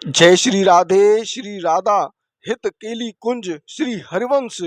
जय श्री राधे श्री राधा हित केली कुंज श्री हरिवंश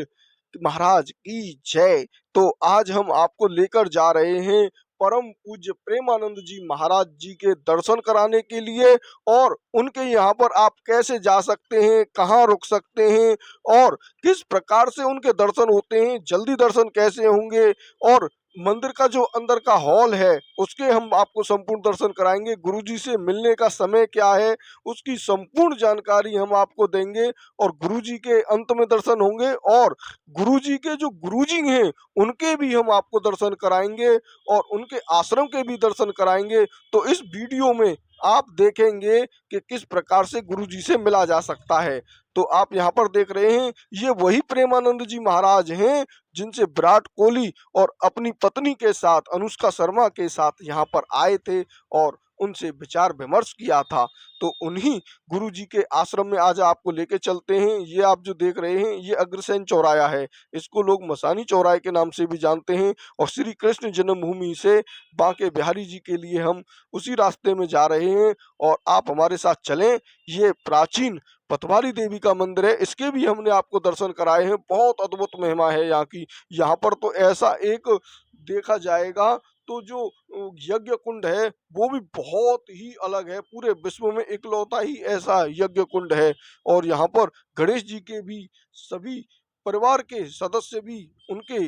महाराज की जय। तो आज हम आपको लेकर जा रहे हैं परम पूज्य प्रेमानंद जी महाराज जी के दर्शन कराने के लिए, और उनके यहाँ पर आप कैसे जा सकते हैं, कहाँ रुक सकते हैं और किस प्रकार से उनके दर्शन होते हैं, जल्दी दर्शन कैसे होंगे, और मंदिर का जो अंदर का हॉल है उसके हम आपको संपूर्ण दर्शन कराएंगे। गुरुजी से मिलने का समय क्या है उसकी संपूर्ण जानकारी हम आपको देंगे, और गुरुजी के अंत में दर्शन होंगे, और गुरुजी के जो गुरुजी हैं उनके भी हम आपको दर्शन कराएंगे और उनके आश्रम के भी दर्शन कराएंगे। तो इस वीडियो में आप देखेंगे कि किस प्रकार से गुरुजी से मिला जा सकता है। तो आप यहाँ पर देख रहे हैं ये वही प्रेमानंद जी महाराज हैं जिनसे विराट कोहली और अपनी पत्नी के साथ अनुष्का शर्मा के साथ यहाँ पर आए थे और उनसे विचार विमर्श किया था। तो उन्हीं गुरुजी के आश्रम में आज आपको लेके चलते हैं। ये आप जो देख रहे हैं ये अग्रसेन चौराया है, इसको लोग मसानी चौराहे के नाम से भी जानते हैं, और श्री कृष्ण जन्मभूमि से बांके बिहारी जी के लिए हम उसी रास्ते में जा रहे हैं, और आप हमारे साथ चलें। ये प्राचीन पतवारी देवी का मंदिर है, इसके भी हमने आपको दर्शन कराए हैं। बहुत अद्भुत महिमा है यहाँ की। यहाँ पर तो ऐसा एक देखा जाएगा तो जो यज्ञ कुंड है वो भी बहुत ही अलग है, पूरे विश्व में इकलौता ही ऐसा यज्ञ कुंड है। और यहाँ पर गणेश जी के भी सभी परिवार के सदस्य भी उनके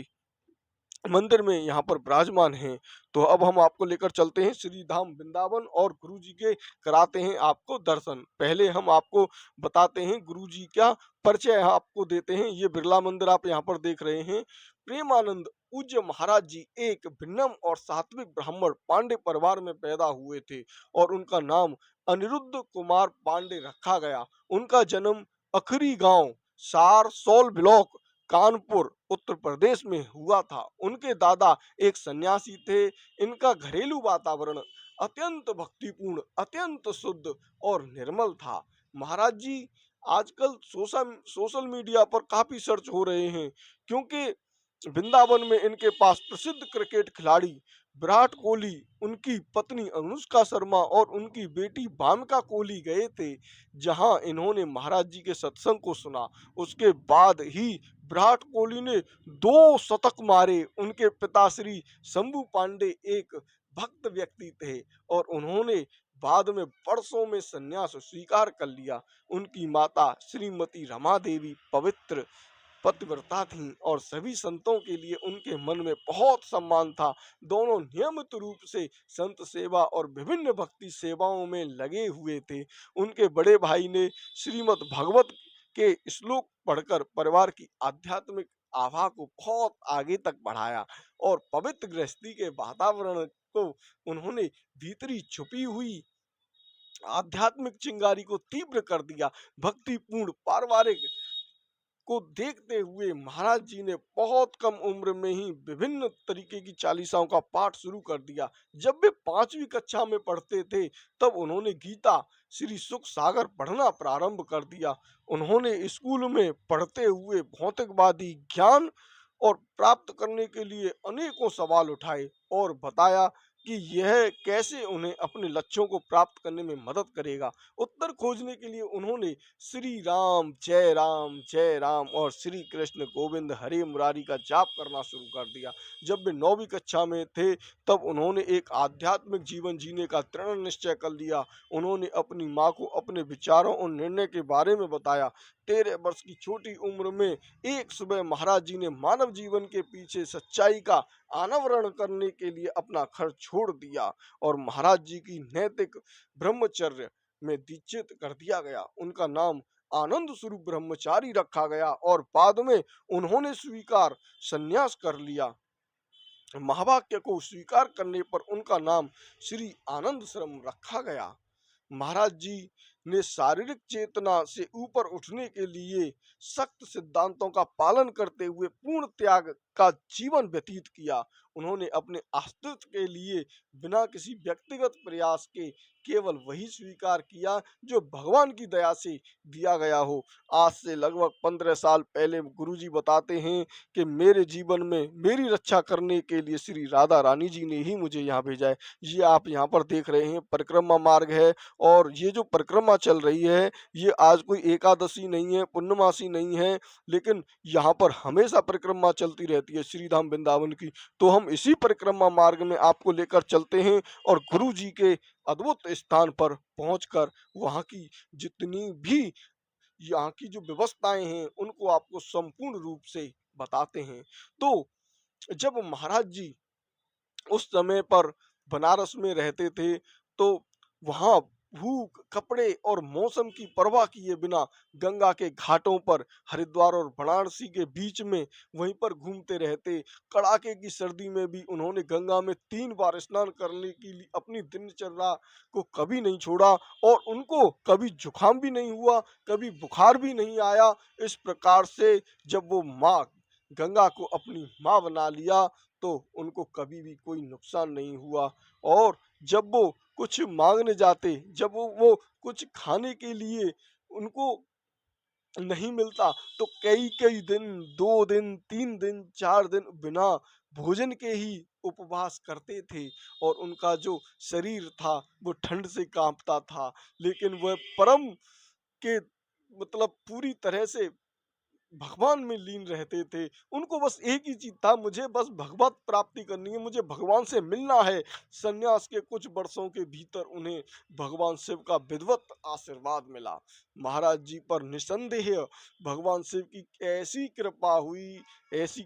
मंदिर में यहाँ पर विराजमान हैं। तो अब हम आपको लेकर चलते हैं श्री धाम वृंदावन, और गुरु जी के कराते हैं आपको दर्शन। पहले हम आपको बताते हैं गुरु जी का परिचय आपको देते हैं। ये बिरला मंदिर आप यहाँ पर देख रहे हैं। प्रेमानंद पूज्य महाराज जी एक भिन्नम और सात्विक ब्राह्मण पांडे परिवार में पैदा हुए थे, और उनका नाम अनिरुद्ध कुमार पांडे रखा गया। उनका जन्म अखरी गांव सारसोल ब्लॉक कानपुर उत्तर प्रदेश में हुआ था। उनके दादा एक सन्यासी थे। इनका घरेलू वातावरण अत्यंत भक्तिपूर्ण, अत्यंत शुद्ध और निर्मल था। महाराज जी आजकल सोशल मीडिया पर काफी सर्च हो रहे हैं, क्योंकि वृंदावन में इनके पास प्रसिद्ध क्रिकेट खिलाड़ी विराट कोहली, उनकी पत्नी अनुष्का शर्मा और उनकी बेटी भामिका कोहली गए थे, जहां इन्होंने महाराज जी के सत्संग को सुना। उसके बाद ही विराट कोहली ने 2 शतक मारे। उनके पिता श्री शंभू पांडे एक भक्त व्यक्ति थे, और उन्होंने बाद में वर्षों में संन्यास स्वीकार कर लिया। उनकी माता श्रीमती रमा देवी पवित्र पतिव्रता थीं, और सभी संतों के लिए उनके मन में बहुत सम्मान था। दोनों नियमित रूप से संत सेवा और विभिन्न भक्ति सेवाओं में लगे हुए थे। उनके बड़े भाई ने श्रीमद् भागवत के श्लोक पढ़कर परिवार की आध्यात्मिक आभा को बहुत आगे तक बढ़ाया, और पवित्र गृहस्थी के वातावरण को उन्होंने भीतरी छुपी हुई आध्यात्मिक चिंगारी को तीव्र कर दिया। भक्तिपूर्ण पारिवारिक को देखते हुए महाराज जी ने बहुत कम उम्र में ही विभिन्न तरीके की चालीसाओं का पाठ शुरू कर दिया। जब वे 5वीं कक्षा में पढ़ते थे तब उन्होंने गीता श्री सुख सागर पढ़ना प्रारंभ कर दिया। उन्होंने स्कूल में पढ़ते हुए भौतिकवादी ज्ञान और प्राप्त करने के लिए अनेकों सवाल उठाए, और बताया कि यह कैसे उन्हें अपने लक्ष्यों को प्राप्त करने में मदद करेगा। उत्तर खोजने के लिए उन्होंने जय राम और श्री कृष्ण गोविंद हरे मुरारी का जाप करना शुरू कर दिया। जब वे 9वीं कक्षा में थे तब उन्होंने एक आध्यात्मिक जीवन जीने का दृढ़ निश्चय कर लिया। उन्होंने अपनी माँ को अपने विचारों और निर्णय के बारे में बताया। 13 वर्ष की छोटी उम्र में एक सुबह महाराज जी ने मानव जीवन के पीछे सच्चाई का अनावरण करने के लिए अपना घर छोड़ दिया, और महाराज जी की नैतिक ब्रह्मचर्य में दीक्षित कर दिया गया। उनका नाम आनंद स्वरूप ब्रह्मचारी रखा गया, और बाद में उन्होंने स्वीकार संन्यास कर लिया। महावाक्य को स्वीकार करने पर उनका नाम श्री आनंद श्रम रखा गया। महाराज जी ने शारीरिक चेतना से ऊपर उठने के लिए सख्त सिद्धांतों का पालन करते हुए पूर्ण त्याग का जीवन व्यतीत किया। उन्होंने अपने अस्तित्व के लिए बिना किसी व्यक्तिगत प्रयास के केवल वही स्वीकार किया जो भगवान की दया से दिया गया हो। आज से लगभग 15 साल पहले गुरुजी बताते हैं कि मेरे जीवन में मेरी रक्षा करने के लिए श्री राधा रानी जी ने ही मुझे यहाँ भेजा है। ये आप यहाँ पर देख रहे हैं परिक्रमा मार्ग है, और ये जो परिक्रमा चल रही है ये आज कोई एकादशी नहीं है, पूर्णमासी नहीं है, लेकिन यहाँ पर हमेशा परिक्रमा चलती रहती है श्री धाम वृंदावन की। तो हम इसी परिक्रमा मार्ग में आपको लेकर चलते हैं और गुरु जी के अद्भुत स्थान पर पहुंचकर वहाँ की जितनी भी यहाँ की जो व्यवस्थाएं हैं उनको आपको संपूर्ण रूप से बताते हैं। तो जब महाराज जी उस समय पर बनारस में रहते थे, तो वहाँ भूख, कपड़े और मौसम की परवाह किए बिना गंगा के घाटों पर हरिद्वार और वाराणसी के बीच में वहीं पर घूमते रहते। कड़ाके की सर्दी में भी उन्होंने गंगा में 3 बार स्नान करने के लिए अपनी दिनचर्या को कभी नहीं छोड़ा, और उनको कभी जुकाम भी नहीं हुआ, कभी बुखार भी नहीं आया। इस प्रकार से जब वो माँ गंगा को अपनी माँ बना लिया तो उनको कभी भी कोई नुकसान नहीं हुआ। और जब वो कुछ मांगने जाते, जब वो कुछ खाने के लिए उनको नहीं मिलता, तो कई कई दिन, 2 दिन, 3 दिन, 4 दिन बिना भोजन के ही उपवास करते थे, और उनका जो शरीर था वो ठंड से कांपता था, लेकिन वह परम के मतलब पूरी तरह से भगवान में लीन रहते थे। उनको बस एक ही चीज़ था, मुझे बस भगवत प्राप्ति करनी है, मुझे भगवान से मिलना है। सन्यास के कुछ वर्षों के भीतर उन्हें भगवान शिव का विधिवत आशीर्वाद मिला। महाराज जी पर निसंदेह भगवान शिव की ऐसी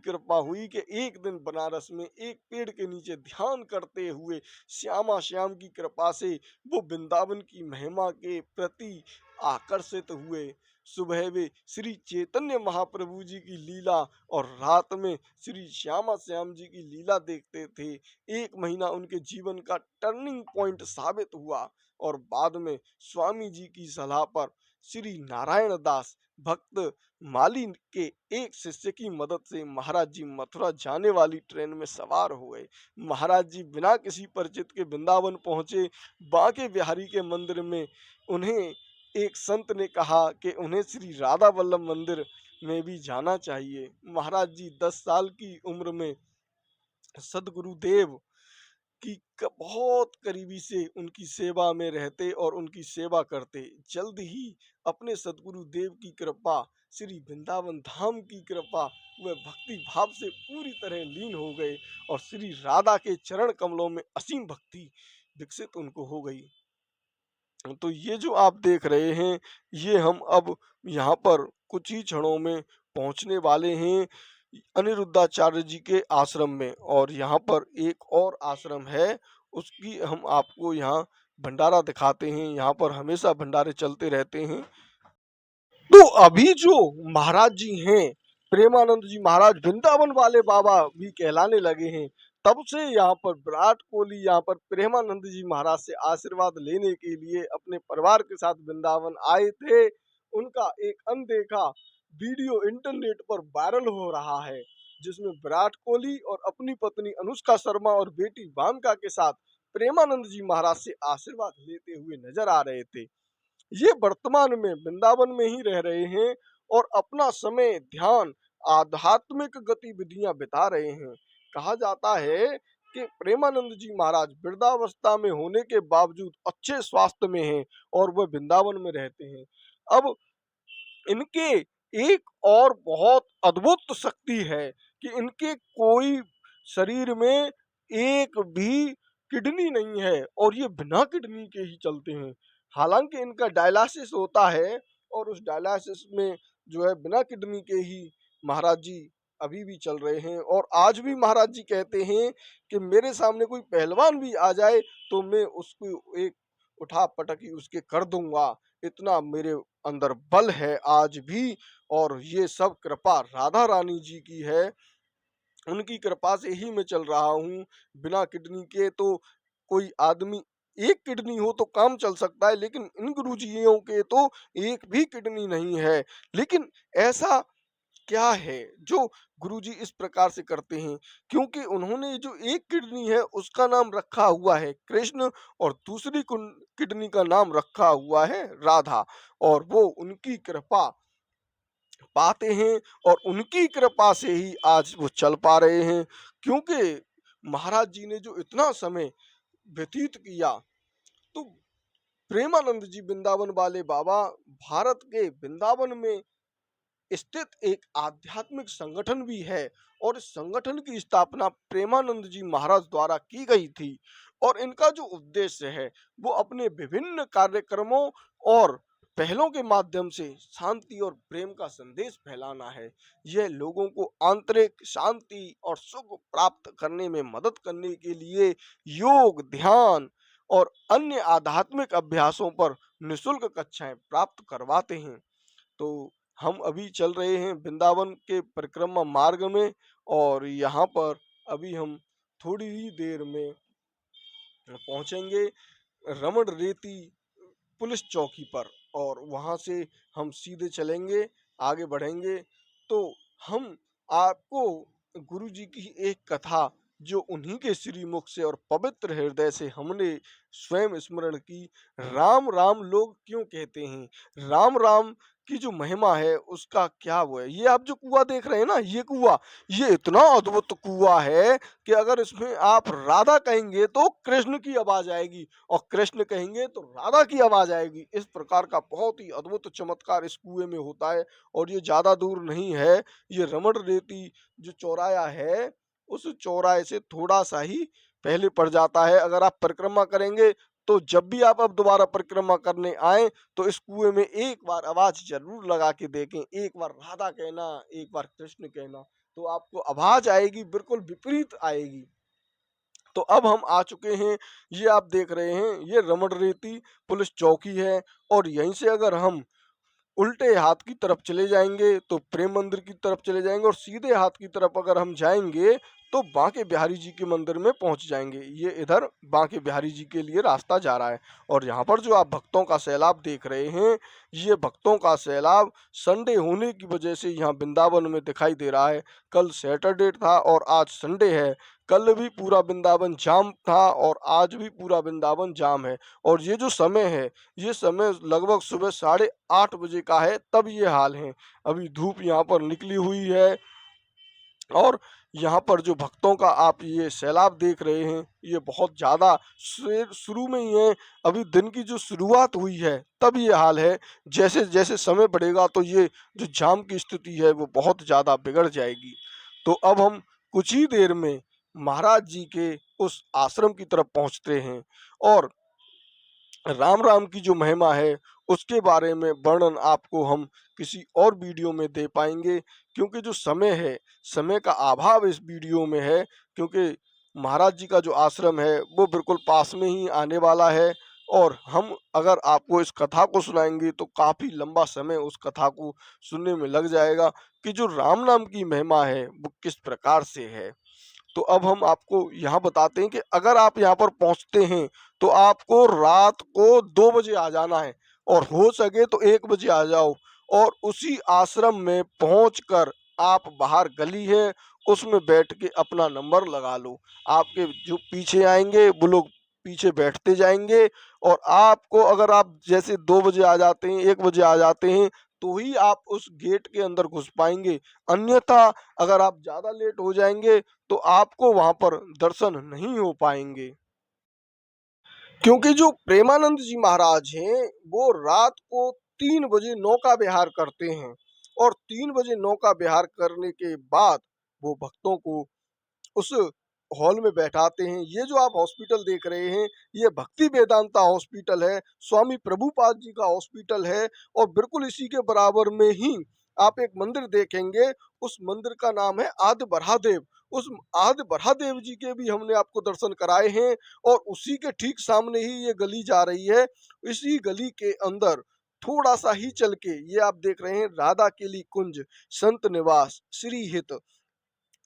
कृपा हुई कि एक दिन बनारस में एक पेड़ के नीचे ध्यान करते हुए श्यामा श्याम की कृपा से वो वृंदावन की महिमा के प्रति आकर्षित हुए। सुबह वे श्री चैतन्य महाप्रभु जी की लीला और रात में श्री श्यामा श्याम जी की लीला देखते थे। 1 महीना उनके जीवन का टर्निंग पॉइंट साबित हुआ, और बाद में स्वामी जी की सलाह पर श्री नारायण दास भक्त माली के एक शिष्य की मदद से महाराज जी मथुरा जाने वाली ट्रेन में सवार हो गए। महाराज जी बिना किसी परिचित के वृंदावन पहुंचे। बांके बिहारी के मंदिर में उन्हें एक संत ने कहा कि उन्हें श्री राधा वल्लभ मंदिर में भी जाना चाहिए। महाराज जी 10 साल की उम्र में सदगुरुदेव की बहुत करीबी से उनकी सेवा में रहते और उनकी सेवा करते। जल्द ही अपने सदगुरु देव की कृपा, श्री वृंदावन धाम की कृपा, वह भक्ति भाव से पूरी तरह लीन हो गए, और श्री राधा के चरण कमलों में असीम भक्ति विकसित उनको हो गई। तो ये जो आप देख रहे हैं, ये हम अब यहाँ पर कुछ ही क्षणों में पहुँचने वाले हैं अनिरुद्धाचार्य जी के आश्रम में, और यहाँ पर एक और आश्रम है, उसकी हम आपको यहाँ भंडारा दिखाते हैं। यहाँ पर हमेशा भंडारे चलते रहते हैं। तो अभी जो महाराज जी हैं, प्रेमानंद जी महाराज वृंदावन वाले बाबा भी कहलाने लगे हैं। तब से यहाँ पर विराट कोहली यहाँ पर प्रेमानंद जी महाराज से आशीर्वाद लेने के लिए अपने परिवार के साथ वृंदावन आए थे। उनका एक अनदेखा वीडियो इंटरनेट पर वायरल हो रहा है, जिसमें विराट कोहली और अपनी पत्नी अनुष्का शर्मा और बेटी वामिका के साथ प्रेमानंद जी महाराज से आशीर्वाद लेते हुए नजर आ रहे थे। ये वर्तमान में वृंदावन में ही रह रहे हैं और अपना समय, ध्यान, आध्यात्मिक गतिविधियां बिता रहे हैं। कहा जाता है कि प्रेमानंद जी महाराज वृद्धावस्था में होने के बावजूद अच्छे स्वास्थ्य में हैं और वह वृंदावन में रहते हैं। अब इनके एक और बहुत अद्भुत शक्ति है कि इनके कोई शरीर में एक भी किडनी नहीं है, और ये बिना किडनी के ही चलते हैं। हालांकि इनका डायलिसिस होता है, और उस डायलिसिस में जो है बिना किडनी के ही महाराज जी अभी भी चल रहे हैं। और आज भी महाराज जी कहते हैं कि मेरे सामने कोई पहलवान भी आ जाए तो मैं उसको एक उठा पटकी उसके कर दूंगा, इतना मेरे अंदर बल है आज भी। और ये सब कृपा राधा रानी जी की है, उनकी कृपा से ही मैं चल रहा हूँ। बिना किडनी के तो कोई आदमी, एक किडनी हो तो काम चल सकता है, लेकिन इन गुरुजियों के तो एक भी किडनी नहीं है। लेकिन ऐसा क्या है जो गुरुजी इस प्रकार से करते हैं? क्योंकि उन्होंने जो एक किडनी है उसका नाम रखा हुआ है कृष्ण और दूसरी किडनी का नाम रखा हुआ है राधा, और वो उनकी कृपा पाते हैं और उनकी कृपा से ही आज वो चल पा रहे हैं। क्योंकि महाराज जी ने जो इतना समय व्यतीत किया, तो प्रेमानंद जी वृंदावन वाले बाबा भारत के वृंदावन में स्थित एक आध्यात्मिक संगठन भी है, और इस संगठन की स्थापना प्रेमानंद जी महाराज द्वारा की गई थी। और इनका जो उद्देश्य है वो अपने विभिन्न कार्यक्रमों और पहलों के माध्यम से शांति और प्रेम का संदेश फैलाना है। यह लोगों को आंतरिक शांति और सुख प्राप्त करने में मदद करने के लिए योग, ध्यान और अन्य आध्यात्मिक अभ्यासों पर निःशुल्क कक्षाएं प्राप्त करवाते हैं। तो हम अभी चल रहे हैं वृंदावन के परिक्रमा मार्ग में, और यहाँ पर अभी हम थोड़ी ही देर में पहुंचेंगे रमण रेती पुलिस चौकी पर, और वहाँ से हम सीधे चलेंगे, आगे बढ़ेंगे। तो हम आपको गुरु जी की एक कथा जो उन्हीं के श्रीमुख से और पवित्र हृदय से हमने स्वयं स्मरण की, राम राम लोग क्यों कहते हैं, राम राम की जो महिमा है उसका क्या वो है। ये आप जो कुआं देख रहे हैं ना, ये कुआं, ये इतना अद्भुत कुआं है कि अगर इसमें आप राधा कहेंगे तो कृष्ण की आवाज आएगी, और कृष्ण कहेंगे तो राधा की आवाज आएगी। इस प्रकार का बहुत ही अद्भुत चमत्कार इस कुएं में होता है। और ये ज्यादा दूर नहीं है, ये रमण रेती जो चौराया है उस चौराहे से थोड़ा सा ही पहले पड़ जाता है। अगर आप परिक्रमा करेंगे तो जब भी आप अब दोबारा परिक्रमा करने आए तो इस कुएं में एक बार आवाज जरूर लगा के देखें, एक बार राधा कहना, एक बार कृष्ण कहना, तो आपको आवाज आएगी बिल्कुल विपरीत आएगी। तो अब हम आ चुके हैं, ये आप देख रहे हैं, ये रमण रेती पुलिस चौकी है। और यहीं से अगर हम उल्टे हाथ की तरफ चले जाएंगे तो प्रेम मंदिर की तरफ चले जाएंगे, और सीधे हाथ की तरफ अगर हम जाएंगे तो बांके बिहारी जी के मंदिर में पहुंच जाएंगे। ये इधर बांके बिहारी जी के लिए रास्ता जा रहा है। और यहाँ पर जो आप भक्तों का सैलाब देख रहे हैं, ये भक्तों का सैलाब संडे होने की वजह से यहाँ वृंदावन में दिखाई दे रहा है। कल सैटरडे था और आज संडे है। कल भी पूरा वृंदावन जाम था और आज भी पूरा वृंदावन जाम है। और ये जो समय है, ये समय लगभग सुबह 8:30 बजे का है, तब ये हाल है। अभी धूप यहाँ पर निकली हुई है, और यहाँ पर जो भक्तों का आप ये सैलाब देख रहे हैं, ये बहुत ज़्यादा शुरू में ही है। अभी दिन की जो शुरुआत हुई है तब ये हाल है। जैसे जैसे समय बढ़ेगा तो ये जो जाम की स्थिति है वो बहुत ज़्यादा बिगड़ जाएगी। तो अब हम कुछ ही देर में महाराज जी के उस आश्रम की तरफ पहुँचते हैं, और राम राम की जो महिमा है उसके बारे में वर्णन आपको हम किसी और वीडियो में दे पाएंगे। क्योंकि जो समय है, समय का अभाव इस वीडियो में है, क्योंकि महाराज जी का जो आश्रम है वो बिल्कुल पास में ही आने वाला है। और हम अगर आपको इस कथा को सुनाएंगे तो काफ़ी लंबा समय उस कथा को सुनने में लग जाएगा कि जो राम नाम की महिमा है वो किस प्रकार से है। तो अब हम आपको यहाँ बताते हैं कि अगर आप यहाँ पर पहुँचते हैं तो आपको रात को 2 बजे आ जाना है, और हो सके तो 1 बजे आ जाओ। और उसी आश्रम में पहुंचकर आप बाहर गली है उसमें बैठ के अपना नंबर लगा लो। आपके जो पीछे आएंगे वो लोग पीछे बैठते जाएंगे, और आपको अगर आप जैसे 2 बजे आ जाते हैं, 1 बजे आ जाते हैं, तो ही आप उस गेट के अंदर घुस पाएंगे। अन्यथा अगर आप ज़्यादा लेट हो जाएंगे तो आपको वहां पर दर्शन नहीं हो पाएंगे। क्योंकि जो प्रेमानंद जी महाराज हैं वो रात को 3 बजे नौका विहार करते हैं, और 3 बजे नौका विहार करने के बाद वो भक्तों को उस हॉल में बैठाते हैं। ये जो आप हॉस्पिटल देख रहे हैं ये भक्ति वेदांता हॉस्पिटल है, स्वामी प्रभुपाद जी का हॉस्पिटल है। और बिल्कुल इसी के बराबर में ही आप एक मंदिर देखेंगे, उस मंदिर का नाम है आदि बरहादेव। उस आदि बरहादेव जी के भी हमने आपको दर्शन कराए हैं। और उसी के ठीक सामने ही ये गली जा रही है। इसी गली के अंदर थोड़ा सा ही चल के ये आप देख रहे हैं राधा केली कुंज, संत निवास, श्री हित।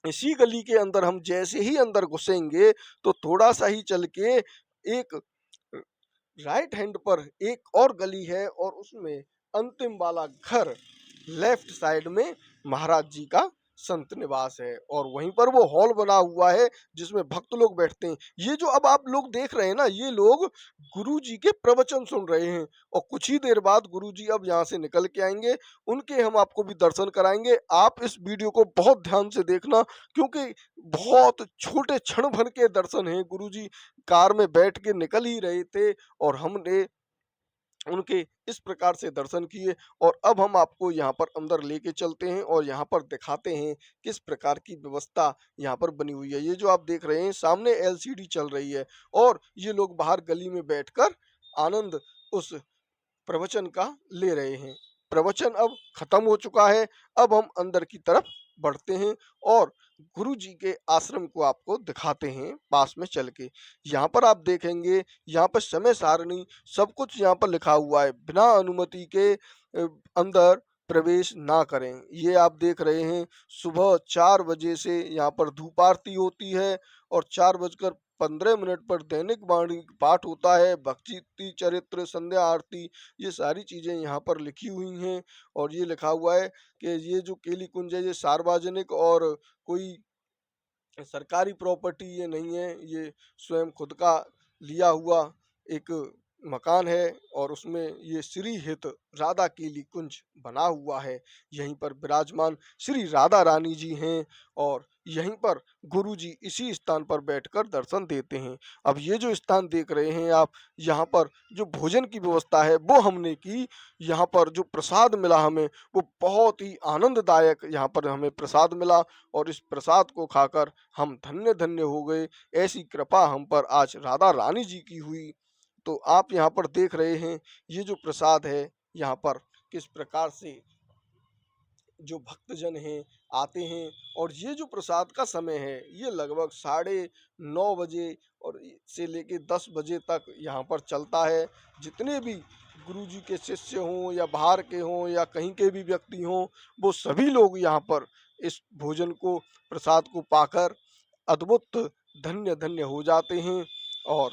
इसी गली के अंदर हम जैसे ही अंदर घुसेंगे तो थोड़ा सा ही चल के एक राइट हैंड पर एक और गली है, और उसमें अंतिम वाला घर लेफ्ट साइड में महाराज जी का संत निवास है और वहीं पर वो हॉल बना हुआ है जिसमें भक्त लोग बैठते हैं। ये जो अब आप लोग देख रहे हैं ना, ये लोग गुरु जी के प्रवचन सुन रहे हैं और कुछ ही देर बाद गुरु जी अब यहाँ से निकल के आएंगे। उनके हम आपको भी दर्शन कराएंगे। आप इस वीडियो को बहुत ध्यान से देखना, क्योंकि बहुत छोटे क्षण भर के दर्शन हैं। गुरु जी कार में बैठ के निकल ही रहे थे और हमने उनके इस प्रकार से दर्शन किए और अब हम आपको यहाँ पर अंदर लेके चलते हैं और यहाँ पर दिखाते हैं किस प्रकार की व्यवस्था यहाँ पर बनी हुई है। ये जो आप देख रहे हैं सामने एलसीडी चल रही है और ये लोग बाहर गली में बैठकर आनंद उस प्रवचन का ले रहे हैं। प्रवचन अब खत्म हो चुका है। अब हम अंदर की तरफ बढ़ते हैं और गुरु जी के आश्रम को आपको दिखाते हैं पास में चल के। यहाँ पर आप देखेंगे, यहाँ पर समय सारणी सब कुछ यहाँ पर लिखा हुआ है। बिना अनुमति के अंदर प्रवेश ना करें। ये आप देख रहे हैं सुबह 4 बजे से यहाँ पर धूप आरती होती है और 4:15 पर दैनिक वाणी पाठ होता है, भक्ति चरित्र, संध्या आरती, ये सारी चीज़ें यहाँ पर लिखी हुई हैं। और ये लिखा हुआ है कि ये जो केली कुंज है ये सार्वजनिक और कोई सरकारी प्रॉपर्टी ये नहीं है। ये स्वयं खुद का लिया हुआ एक मकान है और उसमें ये श्री हित राधा केली कुंज बना हुआ है। यहीं पर विराजमान श्री राधा रानी जी हैं और यहीं पर गुरु जी इसी स्थान पर बैठकर दर्शन देते हैं। अब ये जो स्थान देख रहे हैं आप, यहाँ पर जो भोजन की व्यवस्था है वो हमने की। यहाँ पर जो प्रसाद मिला हमें वो बहुत ही आनंददायक यहाँ पर हमें प्रसाद मिला और इस प्रसाद को खाकर हम धन्य धन्य हो गए। ऐसी कृपा हम पर आज राधा रानी जी की हुई। तो आप यहाँ पर देख रहे हैं ये जो प्रसाद है यहाँ पर किस प्रकार से जो भक्तजन हैं आते हैं और ये जो प्रसाद का समय है ये लगभग 9:30 बजे और से लेके 10 बजे तक यहाँ पर चलता है। जितने भी गुरु जी के शिष्य हों या बाहर के हों या कहीं के भी व्यक्ति हों, वो सभी लोग यहाँ पर इस भोजन को, प्रसाद को पाकर अद्भुत धन्य धन्य हो जाते हैं। और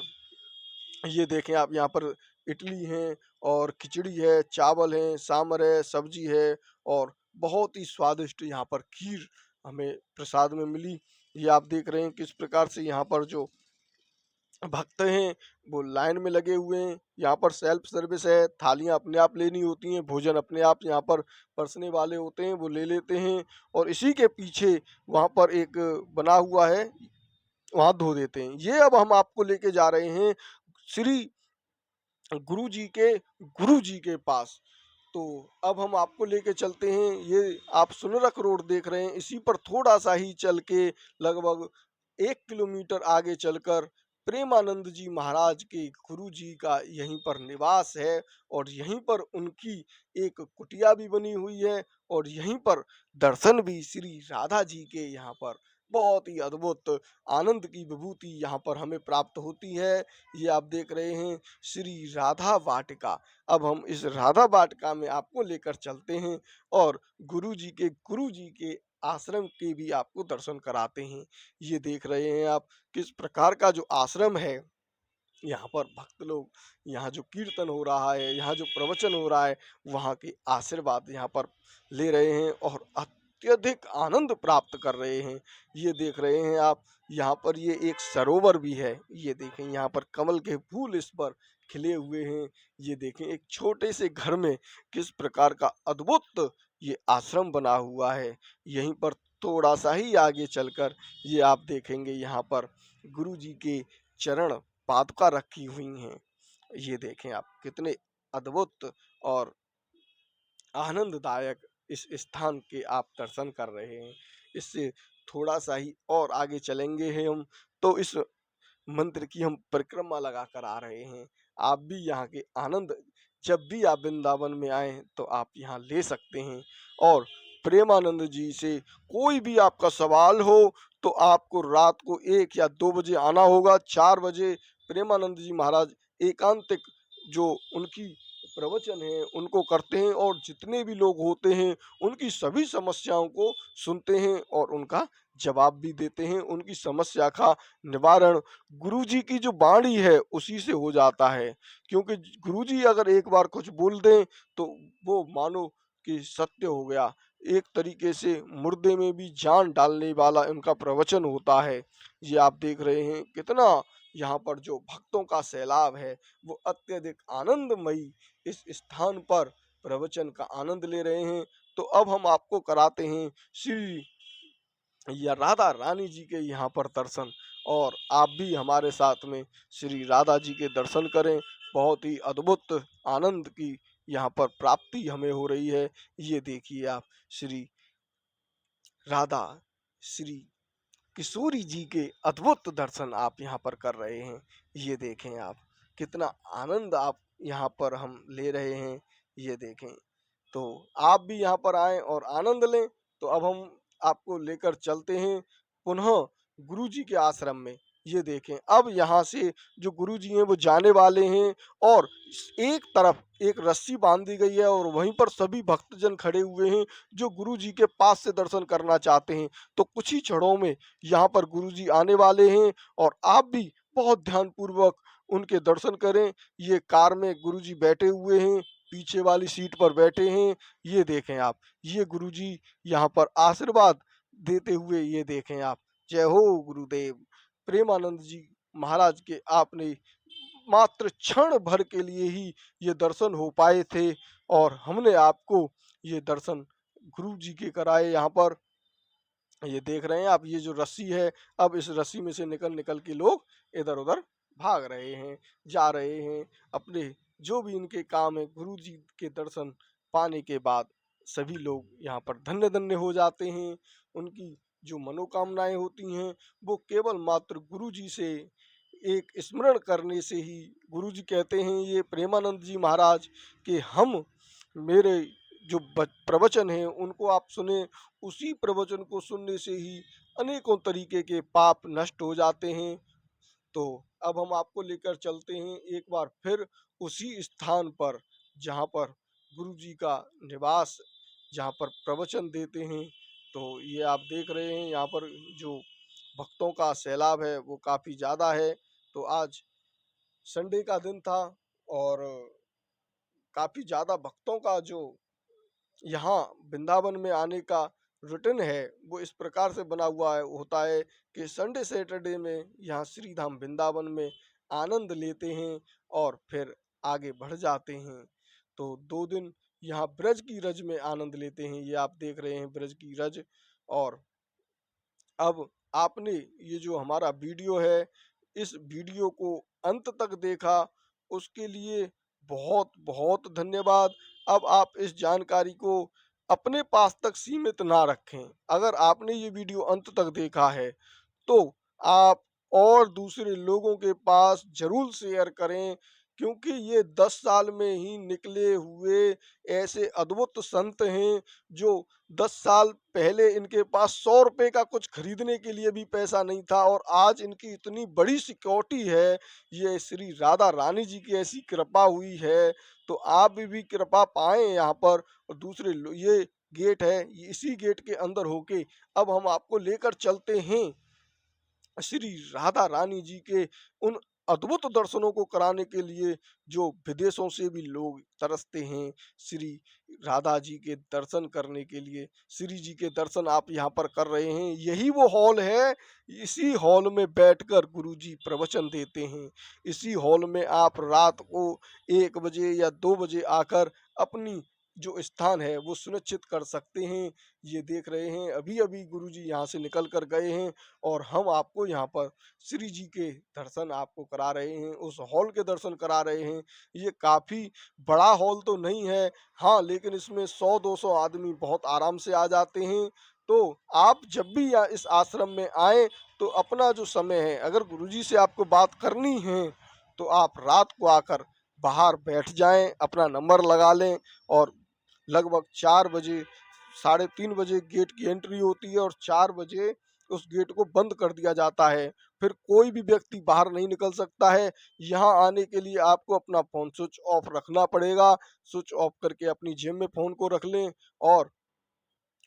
ये देखें आप, यहाँ पर इडली है और खिचड़ी है, चावल है, सांभर है, सब्जी है और बहुत ही स्वादिष्ट यहाँ पर खीर हमें प्रसाद में मिली। ये आप देख रहे हैं किस प्रकार से यहाँ पर जो भक्त हैं वो लाइन में लगे हुए हैं। यहाँ पर सेल्फ सर्विस है, थालियाँ अपने आप लेनी होती हैं, भोजन अपने आप यहाँ पर परसने वाले होते हैं, वो ले लेते हैं और इसी के पीछे वहाँ पर एक बना हुआ है, वहाँ धो देते हैं। ये अब हम आपको लेके जा रहे हैं श्री गुरु जी के पास। तो अब हम आपको लेके चलते हैं। ये आप सुनरक रोड देख रहे हैं, इसी पर थोड़ा सा ही चल के लगभग 1 किलोमीटर आगे चलकर प्रेमानंद जी महाराज के गुरु जी का यहीं पर निवास है और यहीं पर उनकी एक कुटिया भी बनी हुई है और यहीं पर दर्शन भी श्री राधा जी के यहाँ पर बहुत ही अद्भुत आनंद की विभूति यहाँ पर हमें प्राप्त होती है। ये आप देख रहे हैं श्री राधा वाटिका। अब हम इस राधा वाटिका में आपको लेकर चलते हैं और गुरु जी के आश्रम के भी आपको दर्शन कराते हैं। ये देख रहे हैं आप किस प्रकार का जो आश्रम है। यहाँ पर भक्त लोग, यहाँ जो कीर्तन हो रहा है, यहाँ जो प्रवचन हो रहा है, वहाँ के आशीर्वाद यहाँ पर ले रहे हैं और अत्यधिक आनंद प्राप्त कर रहे हैं। ये देख रहे हैं आप, यहाँ पर ये एक सरोवर भी है। ये देखें यहाँ पर कमल के फूल इस पर खिले हुए हैं। ये देखें एक छोटे से घर में किस प्रकार का अद्भुत ये आश्रम बना हुआ है। यहीं पर थोड़ा सा ही आगे चलकर ये आप देखेंगे यहाँ पर गुरु जी के चरण पादुका रखी हुई हैं। ये देखें आप कितने अद्भुत और आनंददायक इस स्थान के आप दर्शन कर रहे हैं। इससे थोड़ा सा ही और आगे चलेंगे हैं हम, तो इस मंत्र की हम परिक्रमा लगा कर आ रहे हैं। आप भी यहाँ के आनंद, जब भी आप वृंदावन में आए तो आप यहाँ ले सकते हैं। और प्रेमानंद जी से कोई भी आपका सवाल हो तो आपको रात को 1 या 2 बजे आना होगा। 4 बजे प्रेमानंद जी महाराज एकांतिक जो उनकी प्रवचन है उनको करते हैं और जितने भी लोग होते हैं उनकी सभी समस्याओं को सुनते हैं और उनका जवाब भी देते हैं। उनकी समस्या का निवारण गुरुजी की जो वाणी है उसी से हो जाता है, क्योंकि गुरुजी अगर एक बार कुछ बोल दें तो वो मानो कि सत्य हो गया। एक तरीके से मुर्दे में भी जान डालने वाला इनका प्रवचन होता है। ये आप देख रहे हैं कितना यहाँ पर जो भक्तों का सैलाब है वो अत्यधिक आनंदमयी इस स्थान पर प्रवचन का आनंद ले रहे हैं। तो अब हम आपको कराते हैं श्री या राधा रानी जी के यहाँ पर दर्शन, और आप भी हमारे साथ में श्री राधा जी के दर्शन करें। बहुत ही अद्भुत आनंद की यहाँ पर प्राप्ति हमें हो रही है। ये देखिए आप श्री राधा श्री किशोरी जी के अद्भुत दर्शन आप यहाँ पर कर रहे हैं। ये देखें आप कितना आनंद आप यहाँ पर हम ले रहे हैं। ये देखें तो आप भी यहाँ पर आएं और आनंद लें। तो अब हम आपको लेकर चलते हैं पुनः गुरु जी के आश्रम में। ये देखें अब यहाँ से जो गुरु जी हैं वो जाने वाले हैं, और एक तरफ एक रस्सी बांधी गई है और वहीं पर सभी भक्तजन खड़े हुए हैं जो गुरु जी के पास से दर्शन करना चाहते हैं। तो कुछ ही क्षणों में यहाँ पर गुरु जी आने वाले हैं और आप भी बहुत ध्यानपूर्वक उनके दर्शन करें। ये कार में गुरु जी बैठे हुए हैं, पीछे वाली सीट पर बैठे हैं। ये देखें आप ये गुरु जी यहाँ पर आशीर्वाद देते हुए, ये देखें आप। जय हो गुरुदेव प्रेमानंद जी महाराज के आपने मात्र क्षण भर के लिए ही ये दर्शन हो पाए थे, और हमने आपको ये दर्शन गुरु जी के कराए। यहाँ पर ये देख रहे हैं आप ये जो रस्सी है, अब इस रस्सी में से निकल निकल के लोग इधर उधर भाग रहे हैं, जा रहे हैं अपने जो भी इनके काम है। गुरु जी के दर्शन पाने के बाद सभी लोग यहाँ पर धन्य धन्य हो जाते हैं। उनकी जो मनोकामनाएं होती हैं वो केवल मात्र गुरु जी से एक स्मरण करने से ही, गुरु जी कहते हैं ये प्रेमानंद जी महाराज कि हम मेरे जो प्रवचन हैं उनको आप सुने, उसी प्रवचन को सुनने से ही अनेकों तरीके के पाप नष्ट हो जाते हैं। तो अब हम आपको लेकर चलते हैं एक बार फिर उसी स्थान पर जहाँ पर गुरु जी का निवास, जहाँ पर प्रवचन देते हैं। तो ये आप देख रहे हैं यहाँ पर जो भक्तों का सैलाब है वो काफ़ी ज़्यादा है। तो आज संडे का दिन था और काफ़ी ज़्यादा भक्तों का जो यहाँ वृंदावन में आने का रूटीन है वो इस प्रकार से बना हुआ है होता है कि संडे सैटरडे में यहाँ श्री धाम वृंदावन में आनंद लेते हैं और फिर आगे बढ़ जाते हैं। तो 2 दिन यहाँ ब्रज की रज में आनंद लेते हैं। ये आप देख रहे हैं ब्रज की रज। और अब आपने ये जो हमारा वीडियो है, इस वीडियो को अंत तक देखा उसके लिए बहुत बहुत धन्यवाद। अब आप इस जानकारी को अपने पास तक सीमित ना रखें। अगर आपने ये वीडियो अंत तक देखा है तो आप और दूसरे लोगों के पास ज़रूर शेयर करें, क्योंकि ये 10 साल में ही निकले हुए ऐसे अद्भुत संत हैं जो 10 साल पहले इनके पास 100 रुपए का कुछ खरीदने के लिए भी पैसा नहीं था, और आज इनकी इतनी बड़ी सिक्योरिटी है। ये श्री राधा रानी जी की ऐसी कृपा हुई है। तो आप भी कृपा पाएं यहाँ पर। और दूसरे ये गेट है, इसी गेट के अंदर होके अब हम आपको लेकर चलते हैं श्री राधा रानी जी के उन अद्भुत दर्शनों को कराने के लिए जो विदेशों से भी लोग तरसते हैं श्री राधा जी के दर्शन करने के लिए। श्री जी के दर्शन आप यहाँ पर कर रहे हैं, यही वो हॉल है। इसी हॉल में बैठकर गुरु जी प्रवचन देते हैं। इसी हॉल में आप रात को 1 बजे या 2 बजे आकर अपनी जो स्थान है वो सुनिश्चित कर सकते हैं। ये देख रहे हैं अभी अभी गुरु जी यहाँ से निकल कर गए हैं और हम आपको यहाँ पर श्री जी के दर्शन आपको करा रहे हैं, उस हॉल के दर्शन करा रहे हैं। ये काफ़ी बड़ा हॉल तो नहीं है, हाँ, लेकिन इसमें 100-200 आदमी बहुत आराम से आ जाते हैं। तो आप जब भी यहाँ इस आश्रम में आएँ तो अपना जो समय है, अगर गुरुजी से आपको बात करनी है तो आप रात को आकर बाहर बैठ जाएं, अपना नंबर लगा लें, और लगभग 4 बजे 3:30 बजे गेट की एंट्री होती है और 4 बजे उस गेट को बंद कर दिया जाता है। फिर कोई भी व्यक्ति बाहर नहीं निकल सकता है। यहाँ आने के लिए आपको अपना फ़ोन स्विच ऑफ रखना पड़ेगा। स्विच ऑफ करके अपनी जेब में फ़ोन को रख लें और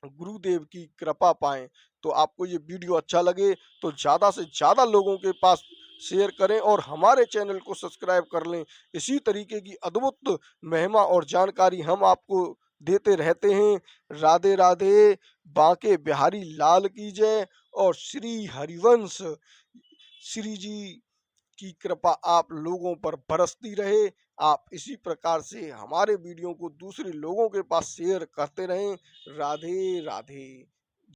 गुरुदेव की कृपा पाएँ। तो आपको ये वीडियो अच्छा लगे तो ज़्यादा से ज़्यादा लोगों के पास शेयर करें और हमारे चैनल को सब्सक्राइब कर लें। इसी तरीके की अद्भुत महिमा और जानकारी हम आपको देते रहते हैं। राधे राधे। बांके बिहारी लाल की जय। और श्री हरिवंश श्री जी की कृपा आप लोगों पर बरसती रहे। आप इसी प्रकार से हमारे वीडियो को दूसरे लोगों के पास शेयर करते रहें। राधे राधे।